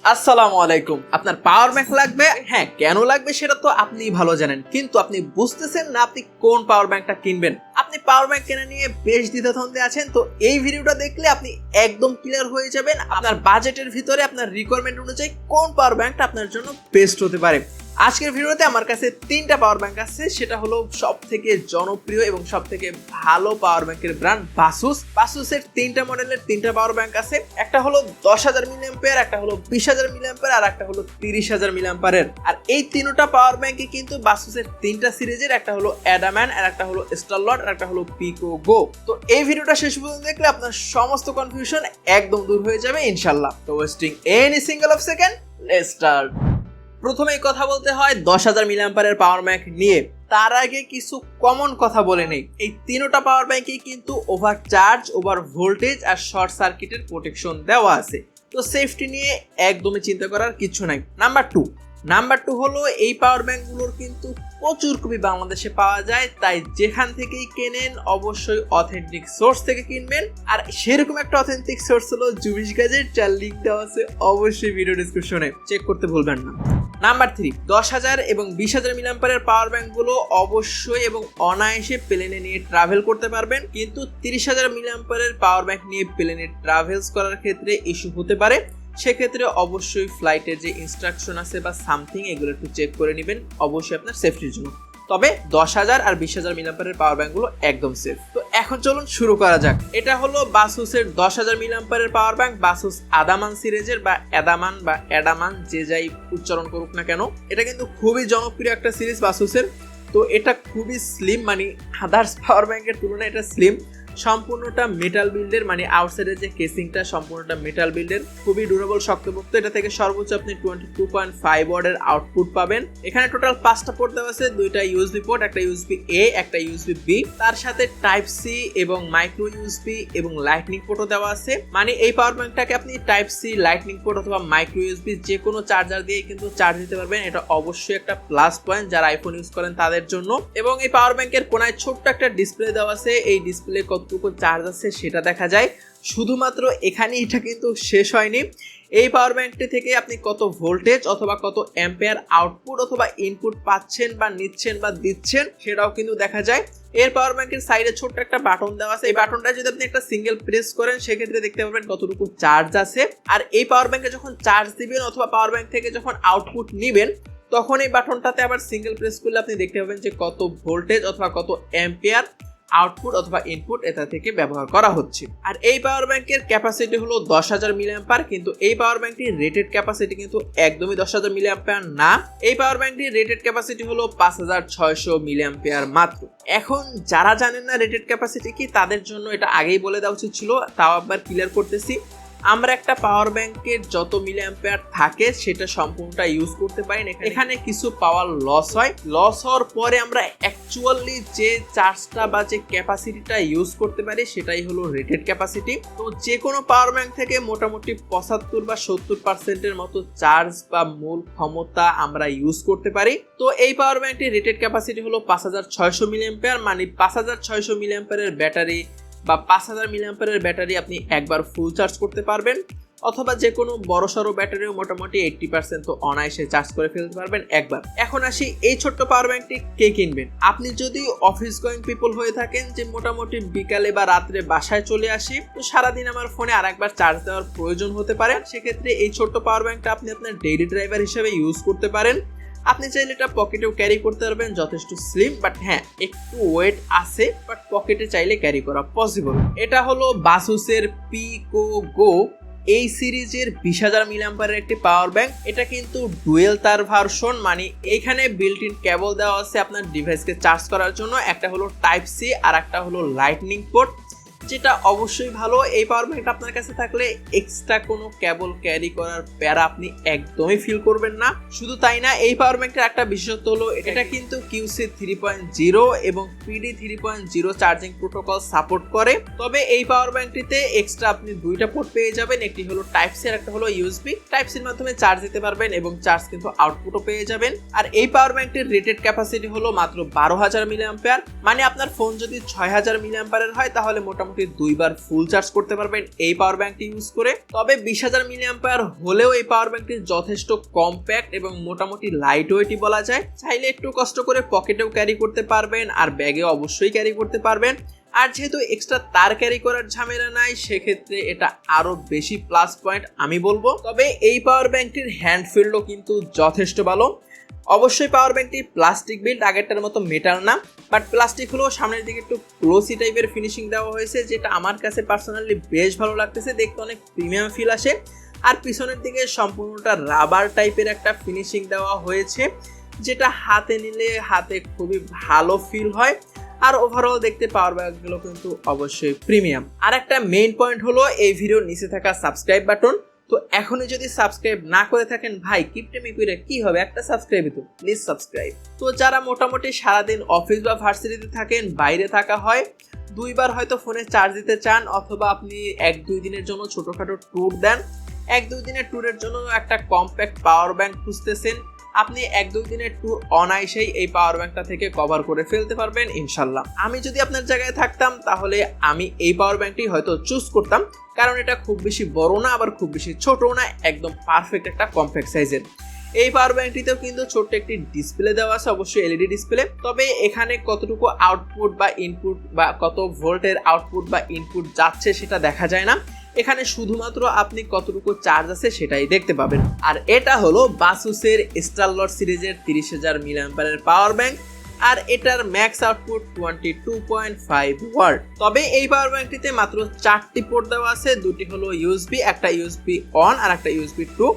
আসসালামু আলাইকুম। আপনার পাওয়ার ব্যাংক লাগবে? হ্যাঁ, কেন লাগবে সেটা তো আপনিই ভালো জানেন, কিন্তু আপনি বুঝতেছেন না আপনি কোন পাওয়ার ব্যাংকটা কিনবেন। আপনি পাওয়ার ব্যাংক কেনা নিয়ে বেশ দ্বিধাদ্বন্দ্বে আছেন, তো এই ভিডিওটা দেখলে আপনি একদম ক্লিয়ার হয়ে যাবেন আপনার বাজেটের ভিতরে আপনার রিকোয়ারমেন্ট অনুযায়ী কোন পাওয়ার ব্যাংকটা আপনার জন্য বেস্ট হতে পারে। আজকের ভিডিওতে আমার কাছে তিনটা পাওয়ার ব্যাংক আছে, সেটা হলো সব থেকে জনপ্রিয় এবং সব থেকে ভালো পাওয়ার ব্যাংকের ব্র্যান্ড বাসুস। বাসুসের তিনটা মডেলের তিনটা পাওয়ার ব্যাংক আছে, একটা হলো 10,000 মিলিঅ্যাম্পিয়ার, একটা হলো 20,000 মিলিঅ্যাম্পিয়ার আর একটা হলো 30,000 মিলিঅ্যাম্পিয়ারের। আর এই তিনটা পাওয়ার ব্যাংকে কিন্তু বাসুসের তিনটা সিরিজের, একটা হলো অ্যাডাম্যান আর একটা হলো স্টারলট আর একটা হলো পিকো গো। তো এই ভিডিওটা শেষ পর্যন্ত দেখলে আপনার সমস্ত কনফিউশন একদম দূর হয়ে যাবে ইনশাআল্লাহ। তো wasting any single of second, let's start. প্রথমেই কথা বলতে হয় 10,000 মিলিঅ্যাম্পিয়ারের পাওয়ার ব্যাংক নিয়ে। তার আগে কিছু কমন কথা বলে নেই। এই তিনটা পাওয়ার ব্যাংকে কিন্তু ওভার চার্জ, ওভার ভোল্টেজ আর শর্ট সার্কিটের প্রোটেকশন দেওয়া আছে, তো সেফটি নিয়ে একদমই চিন্তা করার কিছু নাই। নাম্বার টু হলো এই পাওয়ার ব্যাংকগুলোর কিন্তু প্রচুর কপি বাংলাদেশে পাওয়া যায়, তাই যেখান থেকেই কেনেন অবশ্যই অথেন্টিক সোর্স থেকে কিনবেন। আর সেরকম একটা অথেন্টিক সোর্স হলো জুবিশ গ্যাজেট, যার লিঙ্ক দেওয়া আছে অবশ্যই ভিডিও ডিসক্রিপশনে, চেক করতে ভুলবেন না। নাম্বার 3, 10,000 এবং 20,000 মিলিঅ্যাম্পিয়ারের পাওয়ার ব্যাংকগুলো অবশ্যই এবং অনায়াসে প্লেনে নিয়ে ট্রাভেল করতে পারবেন, কিন্তু 30,000 মিলিঅ্যাম্পিয়ারের পাওয়ার ব্যাংক নিয়ে প্লেনে ট্রাভেলস করার ক্ষেত্রে ইস্যু হতে পারে। সেক্ষেত্রে অবশ্যই ফ্লাইটের যে ইনস্ট্রাকশন আছে বা সামথিং, এগুলো একটু চেক করে নেবেন অবশ্যই আপনার সেফটির জন্য। তবে 10,000 আর 20,000 মিলিঅ্যাম্পিয়ারের পাওয়ার ব্যাংকগুলো একদম সেফ। তো এখন চলুন শুরু করা যাক। এটা হলো বাসুসের 10,000 মিলিঅ্যাম্পিয়ারের পাওয়ার ব্যাংক, বাসুস আদামান সিরিজের বা অ্যাডামান যে যাই উচ্চারণ করুক না কেন, এটা কিন্তু খুবই জনপ্রিয় একটা সিরিজ বাসুসের। তো এটা খুবই স্লিম, মানে আদার্স পাওয়ার ব্যাংকের তুলনায় এটা স্লিম। সম্পূর্ণটা মেটাল বিল্ডের, মানে আউটসাইডের যে কেসিংটা সম্পূর্ণটা মেটাল বিল্ডের, খুবই ডিউরেবল, শক্তপোক্ত। এটা থেকে সর্বোচ্চ আপনি 22.5 ওয়াটের আউটপুট পাবেন। এখানে টোটাল 5টা পোর্ট দেওয়া আছে, 2টা ইউএসবি পোর্ট, একটা ইউএসবি এ একটা ইউএসবি বি, তার সাথে টাইপ সি এবং মাইক্রো ইউএসবি এবং লাইটনিং পোর্টও দেওয়া আছে। মানে এই পাওয়ার ব্যাংকটাকে আপনি টাইপ সি, লাইটনিং পোর্ট অথবা মাইক্রো ইউএসবি যে কোনো চার্জার দিয়ে কিন্তু চার্জ দিতে পারবেন। এটা অবশ্যই একটা প্লাস পয়েন্ট যারা আইফোন ইউজ করেন তাদের জন্য। এবং এই পাওয়ার ব্যাংকের কোনায় ছোট্ট একটা ডিসপ্লে দেওয়া আছে, এই ডিসপ্লে কতটুকু চার্জ আছে সেটা দেখা যায়। শুধুমাত্র এখানে এটা কিন্তু শেষ হয়নি, এই পাওয়ার ব্যাংকটি থেকে আপনি কত ভোল্টেজ অথবা কত অ্যাম্পিয়ার আউটপুট অথবা ইনপুট পাচ্ছেন বা নিচ্ছেন বা দিচ্ছেন সেটাও কিন্তু দেখা যায়। এর পাওয়ার ব্যাংকের সাইডে ছোট্ট একটা বাটন দেওয়া আছে, এই বাটনটা যদি আপনি একটা সিঙ্গেল প্রেস করেন সেক্ষেত্রে দেখতে পাবেন কতটুকু চার্জ আছে। আর এই পাওয়ার ব্যাংকে যখন চার্জ দিবেন অথবা পাওয়ার ব্যাংক থেকে যখন আউটপুট নেবেন, তখন এই বাটনটাতে আবার সিঙ্গেল প্রেস করলে আপনি দেখতে পাবেন যে কত ভোল্টেজ অথবা কত অ্যাম্পিয়ার আউটপুট অথবা ইনপুট এটা থেকে ব্যবহার করা হচ্ছে। আর এই পাওয়ার ব্যাংকের ক্যাপাসিটি হলো 10,000 মিলিঅ্যাম্পিয়ার, কিন্তু এই পাওয়ার ব্যাংকটির রেটেড ক্যাপাসিটি কিন্তু একদমই 10,000 মিলিঅ্যাম্পিয়ার না। এই পাওয়ার ব্যাংকটির রেটেড ক্যাপাসিটি হলো 5,600 মিলিঅ্যাম্পিয়ার মাত্র। এখন যারা জানেন না রেটেড ক্যাপাসিটি কি, তাদের জন্য এটা আগেই বলে দেওয়া উচিত ছিল, তাও আবার ক্লিয়ার করতেছি। আমরা একটা পাওয়ার ব্যাংকের যত মিলিঅ্যাম্পিয়ার থাকে সেটা সম্পূর্ণটা ইউজ করতে পারি না। এখানে কিছু পাওয়ার লস হয়, লস হওয়ার পরে আমরা অ্যাকচুয়ালি যে চার্জটা বা যে ক্যাপাসিটিটা ইউজ করতে পারি সেটাই হলো রেটেড ক্যাপাসিটি। তো যে কোনো পাওয়ার ব্যাংক থেকে মোটামুটি 75 বা 70% মতো চার্জ বা মূল ক্ষমতা আমরা ইউজ করতে পারি। তো এই পাওয়ার ব্যাংকটির রেটেড ক্যাপাসিটি হলো 5,600 মিলিঅ্যাম্পিয়ার, মানে 5,600 মিলিঅ্যাম্পিয়ারের ব্যাটারি বা 5,000 মিলিঅ্যাম্পিয়ারের ব্যাটারি আপনি একবার ফুল চার্জ করতে পারবেন, অথবা যে কোনো বড়সড় ব্যাটারিও মোটামুটি 80% তো অনায়াসে চার্জ করে ফেলতে পারবেন একবার। এখন আসি এই ছোট্ট পাওয়ার ব্যাংকটি কে কিনবেন। আপনি যদি অফিস গোয়িং পিপল হয়ে থাকেন, যে মোটামুটি বিকালে বা রাত্রে বাসায় চলে আসি, তো সারাদিন আমার ফোনে আরেকবার চার্জ দেওয়ার প্রয়োজন হতে পারে, সেক্ষেত্রে এই ছোট্ট পাওয়ার ব্যাংকটা আপনি আপনার ডেইলি ড্রাইভার হিসেবে ইউজ করতে পারেন। আপনি চাইলে এটা পকেটেও ক্যারি করতে পারবেন, যথেষ্ট স্লিম, বাট হ্যাঁ একটু ওয়েট আছে, বাট পকেটে চাইলে ক্যারি করা পসিবল। এটা হলো বাসুসের পিকো গো, এই সিরিজের 20,000 মিলিঅ্যাম্পিয়ারের একটি পাওয়ার ব্যাংক। এটা কিন্তু ডুয়েল তার ভার্সন, মানে এইখানে বিল্ট ইন কেবল দেওয়া আছে আপনার ডিভাইসকে চার্জ করার জন্য, একটা হলো টাইপ সি আর একটা হলো লাইটনিং পোর্ট, যেটা অবশ্যই ভালো। এই পাওয়ার ব্যাংকটা আপনার কাছে থাকলে এক্সট্রা কোনো কেবল ক্যারি করার প্যারা আপনি একদমই ফিল করবেন না। শুধু তাই না, এই পাওয়ার ব্যাংকটার একটা বিশেষত্ব হলো এটা কিন্তু QC 3.0 এবং PD 3.0 চার্জিং প্রোটোকল সাপোর্ট করে। তবে এই পাওয়ার ব্যাংকটিতে এক্সট্রা আপনি 2টা পোর্ট পেয়ে যাবেন, একটি হলো টাইপ সি আর একটা হলো ইউএসবি। টাইপ সির মাধ্যমে চার্জ দিতে পারবেন এবং চার্জ কিন্তু আউটপুটও পেয়ে যাবেন। আর এই পাওয়ার ব্যাংকটির রেটেড ক্যাপাসিটি হলো মাত্র 12,000 মিলিঅ্যাম্পিয়ার, মানে আপনার ফোন যদি 6,000 মিলিঅ্যাম্পিয়ারের হয় তাহলে মোটামুটি মোটামুটি 2 বার ফুল চার্জ করতে পারবেন এই পাওয়ার ব্যাংকটি ইউজ করে। তবে 20,000 মিলি অ্যাম্পিয়ার হলেও এই পাওয়ার ব্যাংকটি যথেষ্ট কম্প্যাক্ট এবং মোটামুটি লাইট ওয়েটই বলা যায়। চাইলে একটু কষ্ট করে পকেটেও ক্যারি করতে পারবেন আর ব্যাগে অবশ্যই ক্যারি করতে পারবেন। আর যেহেতু এক্সট্রা তার ক্যারি করার ঝামেলা নাই, সেক্ষেত্রে এটা আরো বেশি প্লাস পয়েন্ট আমি বলবো। তবে এই পাওয়ার ব্যাংকটির হ্যান্ড ফিল্ডও কিন্তু যথেষ্ট ভালো। অবশ্যই পাওয়ার ব্যাংকটি প্লাস্টিক বিল্ড, আগেরটার মতো মেটাল না, বাট প্লাস্টিক হলেও সামনের দিকে একটু গ্লোসি টাইপের ফিনিশিং দেওয়া হয়েছে, যেটা আমার কাছে পার্সোনালি বেশ ভালো লাগতেছে, দেখতে অনেক প্রিমিয়াম ফিল আসে। আর পিছনের দিকে সম্পূর্ণটা রাবার টাইপের একটা ফিনিশিং দেওয়া হয়েছে, যেটা হাতে নিলে হাতে খুবই ভালো ফিল হয়। আর ওভারঅল দেখতে পাওয়ার ব্যাংকগুলো কিন্তু অবশ্যই প্রিমিয়াম। আর একটা মেইন পয়েন্ট হলো এই ভিডিওর নিচে থাকা সাবস্ক্রাইব বাটন। তো এখনই যদি সাবস্ক্রাইব না করে থাকেন ভাই, কিপটেমি করে কি হবে, একটা সাবস্ক্রাইবই তো, প্লিজ সাবস্ক্রাইব। তো যারা মোটামুটি সারাদিন অফিস বা ভার্সিটিতে থাকেন, বাইরে থাকা হয়, 2 বার হয়তো ফোনে চার্জ দিতে চান, অথবা আপনি 1-2 দিনের জন্য ছোটখাটো ট্যুর দেন, 1-2 দিনের ট্যুরের জন্য একটা কম্প্যাক্ট পাওয়ার ব্যাংক খুঁজতেছেন, আপনি 1-2 দিনের ট্যুর অনায়াসেই এই পাওয়ার ব্যাংকটা থেকে কভার করে ফেলতে পারবেন ইনশাল্লাহ। আমি যদি আপনার জায়গায় থাকতাম তাহলে আমি এই পাওয়ার ব্যাংকটি হয়তো চুজ করতাম, কারণ এটা খুব বেশি বড় না, আবার খুব বেশি ছোটও না, একদম পারফেক্ট একটা কম্প্যাক্ট সাইজের। এই পাওয়ার ব্যাংকটিতেও কিন্তু ছোট্ট একটি ডিসপ্লে দেওয়া আছে, অবশ্যই এলইডি ডিসপ্লে। তবে এখানে কতটুকু আউটপুট বা ইনপুট বা কত ভোল্টের আউটপুট বা ইনপুট যাচ্ছে সেটা দেখা যায় না, এখানে শুধুমাত্র আপনি কতটুকু চার্জ আছে সেটাই দেখতে পাবেন। আর এটা হলো বাসুসের স্টারলট সিরিজের 30,000 মিলি অ্যাম্পিয়ারের পাওয়ার ব্যাংক, আর এটার ম্যাক্স আউটপুট 22.5 ওয়াট। তবে এই পাওয়ার ব্যাংকটিতে মাত্র 4টি পোর্ট দেওয়া আছে, 2টি হলো ইউএসবি, একটা ইউএসবি অন আর একটা ইউএসবি 2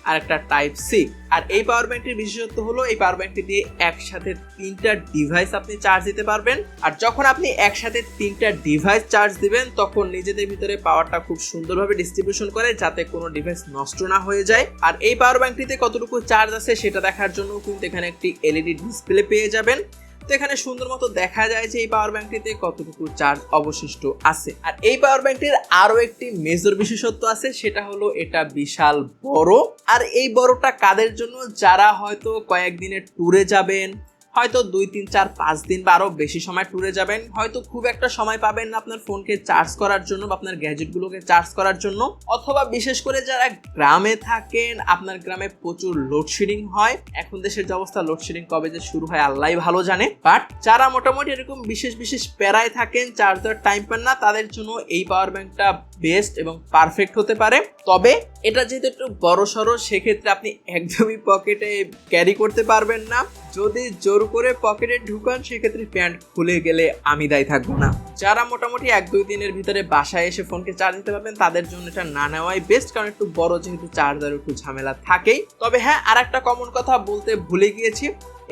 আর একটা টাইপ সি। আর এই পাওয়ার ব্যাংকটির বিশেষত্ব হলো এই পাওয়ার ব্যাংকটি দিয়ে একসাথে 3টা ডিভাইস আপনি চার্জ দিতে পারবেন। আর যখন আপনি একসাথে 3টা ডিভাইস চার্জ দিবেন, তখন নিজেদের ভিতরে পাওয়ারটা খুব সুন্দরভাবে ডিস্ট্রিবিউশন করে, যাতে কোনো ডিভাইস নষ্ট না হয়ে যায়। আর এই পাওয়ার ব্যাংকটিতে কতটুকু চার্জ আছে সেটা দেখার জন্য কিন্তু এখানে একটি এলইডি ডিসপ্লে পেয়ে যাবেন। তো এখানে সুন্দর মতো দেখা যায় যে এই পাওয়ার ব্যাংকটিতে কতটুকু চার্জ অবশিষ্ট আছে। আর এই পাওয়ার ব্যাংকটির আরো একটি মেজর বিশেষত্ব আছে, সেটা হলো এটা বিশাল বড়। আর এই বড়টা কাদের জন্য, যারা হয়তো কয়েকদিনের ট্যুরে যাবেন, হয়তো 2-3-4-5 দিন বা আরো বেশি সময় ট্যুরে যাবেন, হয়তো খুব একটা সময় পাবেন না আপনার ফোনকে চার্জ করার জন্য বা আপনার গ্যাজেটগুলোকে চার্জ করার জন্য, অথবা বিশেষ করে যারা গ্রামে থাকেন, আপনার গ্রামে প্রচুর লোডশেডিং হয়। এখন দেশের যে অবস্থা, লোডশেডিং কবে যে শুরু হয় আল্লাহই ভালো জানে। বাট যারা মোটামুটি এরকম বিশেষ প্যারায় থাকেন, চার্জ দেওয়ার টাইম পান না, তাদের জন্য এই পাওয়ার ব্যাংকটা বেস্ট এবং পারফেক্ট হতে পারে। তবে এটা যেহেতু একটু বড় সড়ো, সেক্ষেত্রে আপনি একদমই পকেটে ক্যারি করতে পারবেন না। যদি জোর করে পকেটে ঢুকান, সেক্ষেত্রে প্যান্ট খুলে গেলে আমি দায়ী থাকবো না। যারা মোটামুটি 1-2 দিনের ভিতরে বাসায় এসে ফোনকে চার্জ দিতে পারবেন, তাদের জন্য এটা না নেওয়াই বেস্ট, কারণ একটু বড় যেহেতু চার্জার একটু ঝামেলা থাকেই। তবে হ্যাঁ, আর একটা কমন কথা বলতে ভুলে গিয়েছি,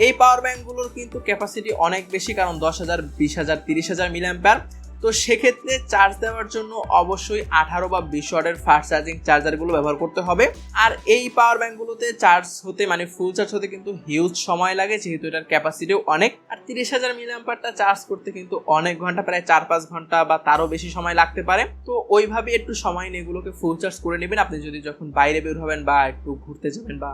এই পাওয়ার ব্যাংকগুলোর কিন্তু ক্যাপাসিটি অনেক বেশি, কারণ 10,000, 20,000, 30,000 মিলি অ্যাম্পিয়ার। তো সেক্ষেত্রে চার্জ দেওয়ার জন্য অবশ্যই 18 বা 20 ওয়াটের ফাস্ট চার্জিং চার্জারগুলো ব্যবহার করতে হবে। আর এই পাওয়ার ব্যাংকগুলোতে চার্জ হতে, মানে ফুল চার্জ হতে কিন্তু হিউজ সময় লাগে, যেহেতু এটার ক্যাপাসিটিও অনেক। আর 30,000 মিলি অ্যাম্পিয়ারটা চার্জ করতে কিন্তু অনেক ঘন্টা, প্রায় 4-5 ঘন্টা বা তারও বেশি সময় লাগতে পারে। তো ওইভাবে একটু সময় নিয়ে এগুলোকে ফুল চার্জ করে নেবেন আপনি যদি যখন বাইরে বের হবেন বা একটু ঘুরতে যাবেন বা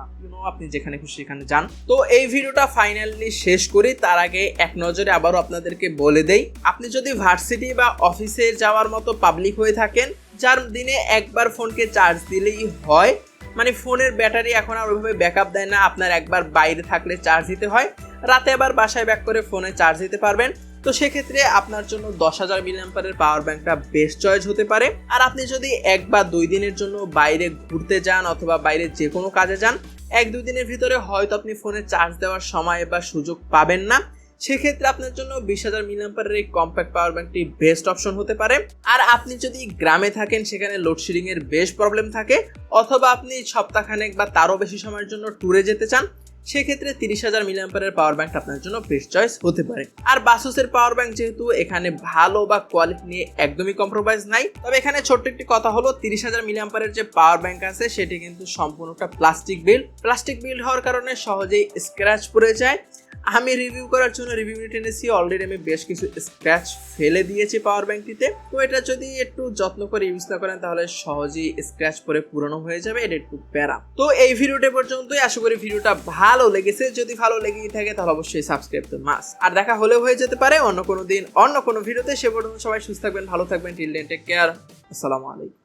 আপনি যেখানে খুশি সেখানে যান। তো এই ভিডিওটা ফাইনালি শেষ করি, তার আগে এক নজরে আবারও আপনাদেরকে বলে দেই, আপনি যদি ভার্সিটি বা অফিসে যাওয়ার মতো পাবলিক হয়ে থাকেন, যার দিনে একবার ফোনকে চার্জ দিলেই হয়, মানে ফোনের ব্যাটারি এখন আর ওইভাবে ব্যাকআপ দেয় না, আপনার একবার বাইরে থাকলে চার্জ দিতে হয়, রাতে আবার বাসায় ব্যাক করে ফোনে চার্জ দিতে পারবেন। তো সেক্ষেত্রে আপনার জন্য 10,000 মিলি অ্যাম্পিয়ারের পাওয়ার ব্যাংকটা বেস্ট চয়েস হতে পারে। আর আপনি যদি 1 বা 2 দিনের জন্য বাইরে ঘুরতে যান অথবা বাইরে যে কোনো কাজে যান, 1-2 দিনের ভিতরে হয়তো আপনি ফোনে চার্জ দেওয়ার সময় বা সুযোগ পাবেন না, সেক্ষেত্রে আপনার জন্য 20,000 মিলি অ্যাম্পিয়ারের এই কম্প্যাক্ট পাওয়ার ব্যাংকটি বেস্ট অপশন হতে পারে। আর আপনি যদি গ্রামে থাকেন, সেখানে লোডশেডিং এর বেশ প্রবলেম থাকে, অথবা আপনি সপ্তাহখানেক বা তারও বেশি সময়ের জন্য ট্যুরে যেতে চান, সেক্ষেত্রে 30,000 মিলি অ্যাম্পিয়ারের পাওয়ার ব্যাংক আপনার জন্য বেস্ট চয়েস হতে পারে। আর বাসুসের পাওয়ার ব্যাংক যেহেতু এখানে ভালো বা কোয়ালিটি নিয়ে একদমই কম্প্রোমাইজ নাই, তবে এখানে ছোট্ট একটি কথা হলো, 30,000 মিলি অ্যাম্পিয়ারের যে পাওয়ার ব্যাংক আছে সেটি কিন্তু সম্পূর্ণটা প্লাস্টিক বিল্ড হওয়ার কারণে সহজেই স্ক্র্যাচ পড়ে যায়। আমি রিভিউ করার জন্য রিভিউ নিতে এনেছি। অলরেডি আমি বেশ কিছু স্ক্র্যাচ ফেলে দিয়েছি পাওয়ার ব্যাংকটিতে। তো এটা যদি একটু যত্ন করে ইউজ না করেন তাহলে সহজেই স্ক্র্যাচ পরে পুরনো হয়ে যাবে, এটা একটু প্যারা। তো এই ভিডিওটা পর্যন্তই, আশা করি ভিডিওটা ভালো লেগেছে। যদি ভালো লেগেই থাকে তাহলে অবশ্যই সাবস্ক্রাইব তো মাস্ট। আর দেখা হলেও হয়ে যেতে পারে অন্য কোনো দিন অন্য কোনো ভিডিওতে। সে পর্যন্ত সবাই সুস্থ থাকবেন, ভালো থাকবেন। টিল দেন টেক কেয়ার, আসসালামু আলাইকুম।